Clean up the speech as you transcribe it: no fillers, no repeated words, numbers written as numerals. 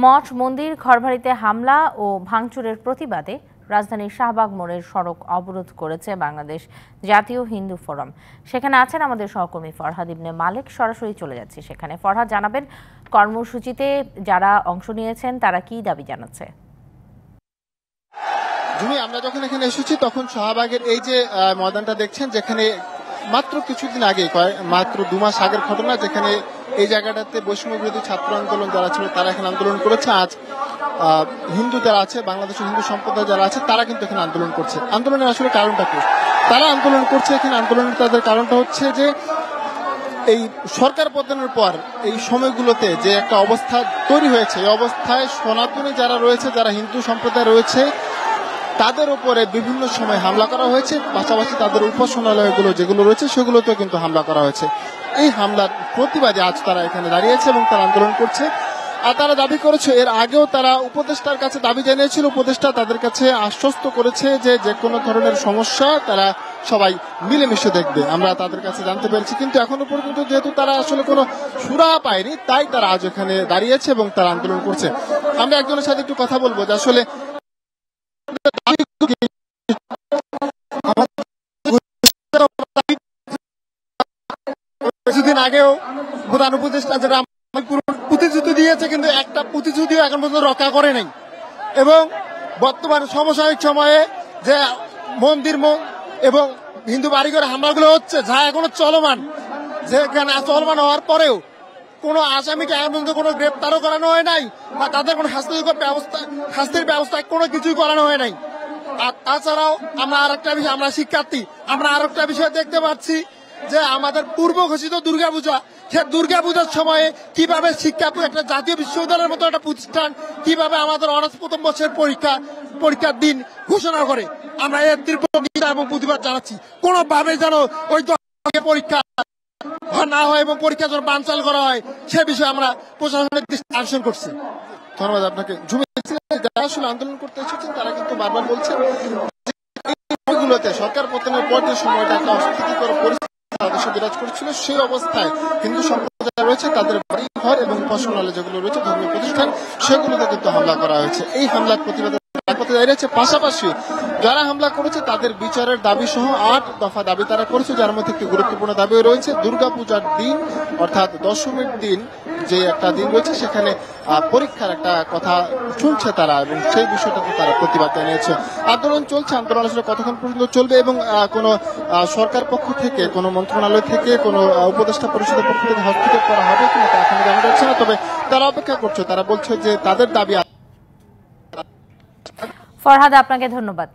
মঠ মন্দির ঘরবাড়িতে হামলা ও ভাঙচুরের প্রতিবাদে রাজধানীর শাহবাগ মোড়ের সড়ক অবরোধ করেছে বাংলাদেশ জাতীয় হিন্দু ফোরাম। সেখানে আছেন আমাদের সহকর্মী ফরহাদ ইবনে মালেক। সরাসরি চলে যাচ্ছি সেখানে। ফরহাদ, জানাবেন কর্মসূচিতে যারা অংশ নিয়েছেন তারা কি দাবি জানাচ্ছে? আমরা যখন এখানে এসেছি তখন শাহবাগের এই যে ময়দানটা দেখছেন, যেখানে মাত্র কিছুদিন আগে মাত্র 2 মাস আগের ঘটনা, যেখানে এই জায়গাটাতে বৈষম্য বিরোধী ছাত্র আন্দোলন যারা ছিল তারা এখানে আন্দোলন করেছে। আজ হিন্দু যারা আছে, বাংলাদেশের হিন্দু সম্প্রদায় যারা আছে, তারা কিন্তু এখানে আন্দোলন করছে। আন্দোলনের আসলে কারণটা কি? তারা আন্দোলন করছে এখানে, আন্দোলনের তাদের কারণটা হচ্ছে যে এই সরকার পতনের পর এই সময়গুলোতে যে একটা অবস্থা তৈরি হয়েছে, এই অবস্থায় সনাতনী যারা রয়েছে, যারা হিন্দু সম্প্রদায় রয়েছে, তাদের উপরে বিভিন্ন সময় হামলা করা হয়েছে। পাশাপাশি তাদের উপাসনালয়গুলো যেগুলো রয়েছে সেগুলোতেও কিন্তু হামলা করা হয়েছে। এই হামলার প্রতিবাদে আজ তারা এখানে দাঁড়িয়েছে এবং তারা আন্দোলন করছে। আর তারা দাবি করেছে, এর আগেও তারা উপদেষ্টার কাছে দাবি জানিয়েছিল, উপদেষ্টা তাদের কাছে আশ্বস্ত করেছে যে যে কোনো ধরনের সমস্যা তারা সবাই মিলেমিশে দেখবে। আমরা তাদের কাছে জানতে পেরেছি, কিন্তু এখনো পর্যন্ত যেহেতু তারা আসলে কোনো সুরা পায়নি, তাই তারা আজ এখানে দাঁড়িয়েছে এবং তারা আন্দোলন করছে। আমরা একজনের সাথে একটু কথা বলবো যে আসলে কিছুদিন আগেও প্রধান উপদেষ্টা যেটা প্রতিশ্রুতি দিয়েছে, কিন্তু একটা প্রতিশ্রুতিও এখন পর্যন্ত রক্ষা করে নাই। এবং বর্তমান সমসাময়িক সময়ে যে মন্দির এবং হিন্দু বাড়িঘরে হামলাগুলো হচ্ছে, যা এখনো চলমান, যেখানে চলমান হওয়ার পরেও কোনো আসামিকে এখন পর্যন্ত কোনো গ্রেপ্তারও করানো হয় নাই, বা তাদের কোনো শাস্তির ব্যবস্থা কোনো কিছুই করানো হয় নাই। আর তাছাড়াও আমরা আরেকটা বিষয়, আমরা শিক্ষার্থী, আমরা আরেকটা বিষয় দেখতে পাচ্ছি যে আমাদের পূর্ব ঘোষিত দুর্গাপূজা, সে দুর্গাপূজার সময়ে কিভাবে একটা জাতীয় বিশ্ববিদ্যালয়ের মতো একটা প্রতিষ্ঠান কিভাবে আমাদের অনার্স প্রথম বর্ষের পরীক্ষার দিন ঘোষণা করে, আমরা এর তীব্র নিন্দা এবং প্রতিবাদ জানাচ্ছি। কোনোভাবে যেন ওই পরীক্ষা না হয় এবং পরীক্ষা যেন বানচাল করা হয়, সে বিষয়ে আমরা প্রশাসনের দৃষ্টি আকর্ষণ করছি। ধন্যবাদ আপনাকে। যারা আসলে আন্দোলন করতে এসেছেন তারা কিন্তু বারবার বলছেন এইগুলোতে সরকার পতনের পর যে সময়টা একটা অস্থিতিকর পরিস্থিতি দেশে বিরাজ করছিল, সেই অবস্থায় হিন্দু সম্প্রদায় রয়েছে, তাদের বাড়ি ঘর এবং উপাসনালয় যেগুলো রয়েছে, ধর্মীয় প্রতিষ্ঠান, সেগুলোতে কিন্তু হামলা করা হয়েছে। এই হামলার প্রতিবাদে দাঁড়িয়েছে। পাশাপাশি যারা হামলা করেছে তাদের বিচারের দাবি সহ 8 দফা দাবি তারা করেছে, যার মধ্যে একটি গুরুত্বপূর্ণ দাবি রয়েছে দুর্গাপূজার দিন অর্থাৎ দশমীর দিন যে একটা দিন রয়েছে, সেখানে পরীক্ষার একটা কথা শুনছে তারা, এবং সেই বিষয়টাতে তারা প্রতিবাদ জানিয়েছে। আন্দোলন চলছে। আন্দোলন আসলে কতক্ষণ পর্যন্ত চলবে এবং কোনো সরকার পক্ষ থেকে, কোনো মন্ত্রণালয় থেকে, কোনো উপদেষ্টা পরিষদের পক্ষ থেকে হস্তক্ষেপ করা হবে কিনা তা এখনো জানা যাচ্ছে না। তবে তারা অপেক্ষা করছে, তারা বলছে যে তাদের দাবি। ফরহাদ, আপনাকে ধন্যবাদ।